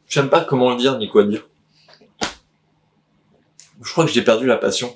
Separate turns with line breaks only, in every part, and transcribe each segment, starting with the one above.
Je sais pas comment le dire ni quoi dire. Je crois que j'ai perdu la passion.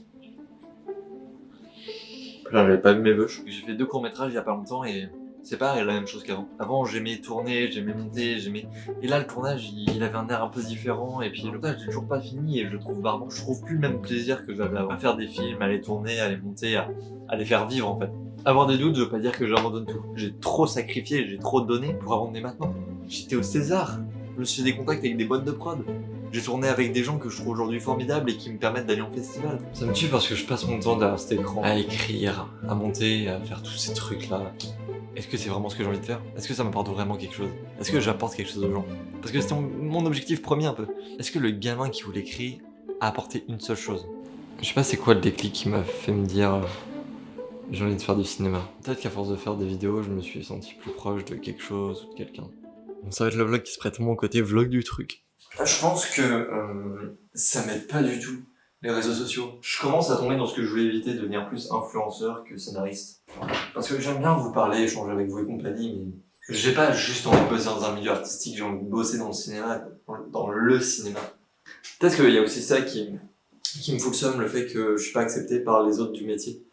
Putain, j'avais pas vu mes vœux. J'ai fait 2 courts-métrages il y a pas longtemps et c'est pas la même chose qu'avant. Avant, j'aimais tourner, j'aimais monter, j'aimais... Et là, le tournage, il avait un air un peu différent. Et puis le tournage, j'ai toujours pas fini et je le trouve barbant. Je trouve plus le même plaisir que j'avais avant. À faire des films, à les tourner, à les monter, à les faire vivre en fait. Avoir des doutes, je veux pas dire que j'abandonne tout. J'ai trop sacrifié, j'ai trop donné pour abandonner maintenant. J'étais au César. Je me suis fait des contacts avec des boîtes de prod. J'ai tourné avec des gens que je trouve aujourd'hui formidables et qui me permettent d'aller en festival. Ça me tue parce que je passe mon temps derrière cet écran à écrire, à monter, à faire tous ces trucs-là. Est-ce que c'est vraiment ce que j'ai envie de faire? Est-ce que ça m'apporte vraiment quelque chose? Est-ce que j'apporte quelque chose aux gens? Parce que c'était mon objectif premier un peu. Est-ce que le gamin qui voulait créer a apporté une seule chose? Je sais pas c'est quoi le déclic qui m'a fait me dire j'ai envie de faire du cinéma. Peut-être qu'à force de faire des vidéos, je me suis senti plus proche de quelque chose ou de quelqu'un. Bon, ça va être le vlog qui se prête mon côté vlog du truc. Je pense que ça m'aide pas du tout, les réseaux sociaux. Je commence à tomber dans ce que je voulais éviter, devenir plus influenceur que scénariste. Parce que j'aime bien vous parler, échanger avec vous et compagnie, mais j'ai pas juste envie de bosser dans un milieu artistique, j'ai envie de bosser dans le cinéma, dans le cinéma. Peut-être qu'il y a aussi ça qui me fout le seum, le fait que je suis pas accepté par les autres du métier,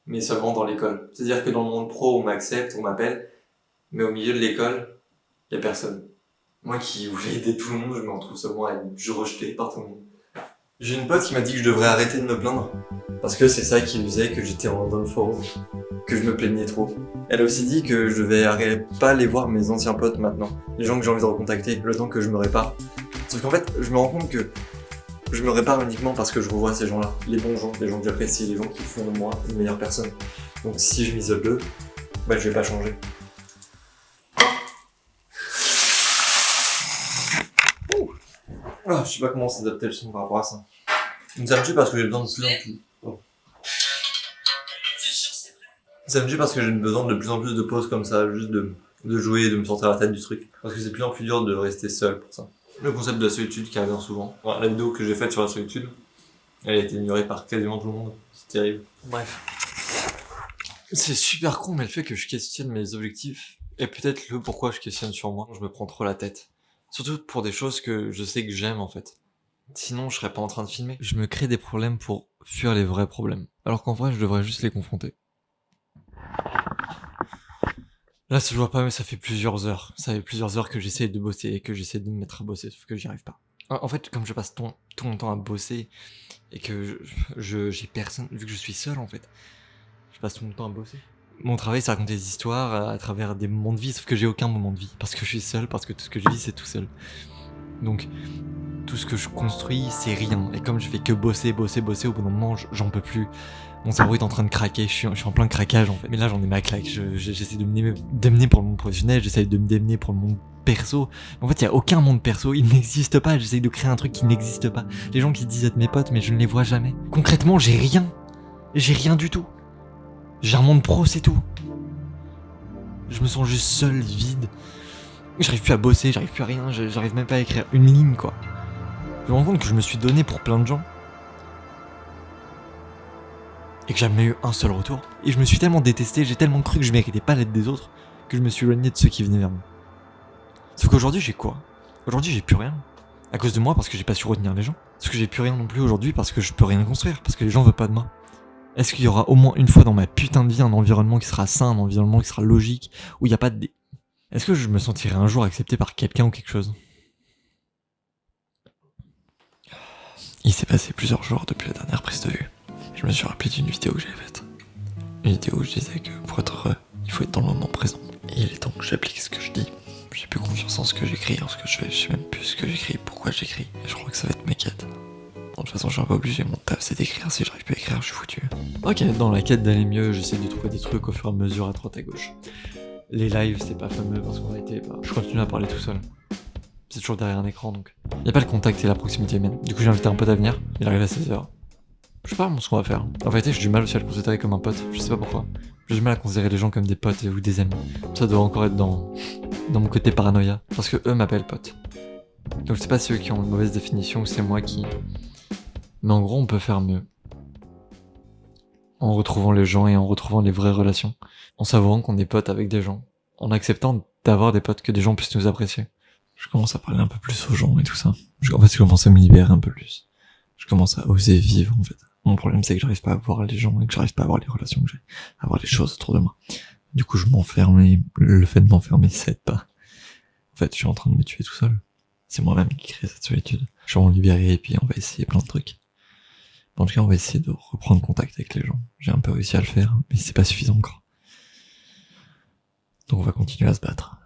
mais seulement dans l'école. C'est-à-dire que dans le monde pro, on m'accepte, on m'appelle, mais au milieu de l'école, y a personne. Moi qui voulais aider tout le monde, je me retrouve seulement à être rejeté par tout le monde. J'ai une pote qui m'a dit que je devrais arrêter de me plaindre. Parce que c'est ça qui faisait que j'étais dans le forum, que je me plaignais trop. Elle a aussi dit que je devais pas aller voir mes anciens potes maintenant, les gens que j'ai envie de recontacter, le temps que je me répare. Sauf qu'en fait, je me rends compte que je me répare uniquement parce que je revois ces gens-là, les bons gens, les gens que j'apprécie, les gens qui font de moi une meilleure personne. Donc si je m'isole d'eux, bah je vais pas changer. Je sais pas comment s'adapter le son par rapport à ça. Ça me tue parce que j'ai besoin de plus en plus. Ça me tue parce que j'ai besoin de plus en plus de pauses comme ça, juste de jouer, de me sortir la tête du truc. Parce que c'est de plus en plus dur de rester seul pour ça. Le concept de la solitude qui revient souvent. La vidéo que j'ai faite sur la solitude, elle a été ignorée par quasiment tout le monde. C'est terrible. Bref. C'est super con, mais le fait que je questionne mes objectifs est peut-être le pourquoi je questionne sur moi. Je me prends trop la tête. Surtout pour des choses que je sais que j'aime en fait. Sinon je serais pas en train de filmer. Je me crée des problèmes pour fuir les vrais problèmes. Alors qu'en vrai je devrais juste les confronter. Là ça se voit pas mais ça fait plusieurs heures. Ça fait plusieurs heures que j'essaie de bosser et que j'essaie de me mettre à bosser sauf que j'y arrive pas. En fait comme je passe tout mon temps à bosser et que j'ai personne, vu que je suis seul en fait, je passe tout mon temps à bosser. Mon travail, c'est raconter des histoires à travers des moments de vie, sauf que j'ai aucun moment de vie. Parce que je suis seul, parce que tout ce que je vis, c'est tout seul. Donc, tout ce que je construis, c'est rien. Et comme je fais que bosser, au bout d'un moment, j'en peux plus. Mon cerveau est en train de craquer, je suis en plein craquage en fait. Mais là, j'en ai ma claque. J'essaie de me démener pour le monde professionnel, j'essaie de me démener pour le monde perso. En fait, il y a aucun monde perso, il n'existe pas. J'essaie de créer un truc qui n'existe pas. Les gens qui se disent être mes potes, mais je ne les vois jamais. Concrètement, j'ai rien. J'ai rien du tout. J'ai un monde pro, c'est tout. Je me sens juste seul, vide. J'arrive plus à bosser, j'arrive plus à rien, j'arrive même pas à écrire une ligne, quoi. Je me rends compte que je me suis donné pour plein de gens. Et que j'ai jamais eu un seul retour. Et je me suis tellement détesté, j'ai tellement cru que je méritais pas l'aide des autres, que je me suis éloigné de ceux qui venaient vers moi. Sauf qu'aujourd'hui, j'ai quoi? Aujourd'hui, j'ai plus rien. À cause de moi, parce que j'ai pas su retenir les gens. Sauf que j'ai plus rien non plus aujourd'hui, parce que je peux rien construire, parce que les gens veulent pas de moi. Est-ce qu'il y aura au moins une fois dans ma putain de vie un environnement qui sera sain, un environnement qui sera logique, où il n'y a pas de... Est-ce que je me sentirai un jour accepté par quelqu'un ou quelque chose? Il s'est passé plusieurs jours depuis la dernière prise de vue. Je me suis rappelé d'une vidéo que j'avais faite. Une vidéo où je disais que pour être heureux, il faut être dans le moment présent. Et il est temps que j'applique ce que je dis. J'ai plus confiance en ce que j'écris, en ce que je fais. Je sais même plus ce que j'écris, pourquoi j'écris. Et je crois que ça va être mes quêtes. De toute façon, je suis un peu obligé, mon taf c'est d'écrire, si j'arrive pas à écrire, je suis foutu. Ok, dans la quête d'aller mieux, j'essaie de trouver des trucs au fur et à mesure à droite à gauche. Les lives, c'est pas fameux parce qu'en réalité, je continue à parler tout seul. C'est toujours derrière un écran donc. Y a pas le contact et la proximité humaine. Du coup, j'ai invité un pote à venir, il arrive à 16h. Je sais pas ce qu'on va faire. En vérité, j'ai du mal aussi à le considérer comme un pote, je sais pas pourquoi. J'ai du mal à considérer les gens comme des potes ou des amis. Ça doit encore être dans mon côté paranoïa. Parce que eux m'appellent pote. Donc je sais pas si eux qui ont une mauvaise définition ou c'est moi qui... Mais en gros, on peut faire mieux. En retrouvant les gens et en retrouvant les vraies relations. En savourant qu'on est potes avec des gens. En acceptant d'avoir des potes, que des gens puissent nous apprécier.
Je commence à parler un peu plus aux gens et tout ça. En fait, je commence à me libérer un peu plus. Je commence à oser vivre, en fait. Mon problème, c'est que j'arrive pas à voir les gens et que j'arrive pas à voir les relations que j'ai, à voir les choses autour de moi. Du coup, je m'enferme et le fait de m'enfermer, ça aide pas. En fait, je suis en train de me tuer tout seul. C'est moi-même qui crée cette solitude. Je vais m'en libérer et puis on va essayer plein de trucs. En tout cas, on va essayer de reprendre contact avec les gens. J'ai un peu réussi à le faire, mais c'est pas suffisant encore. Donc on va continuer à se battre.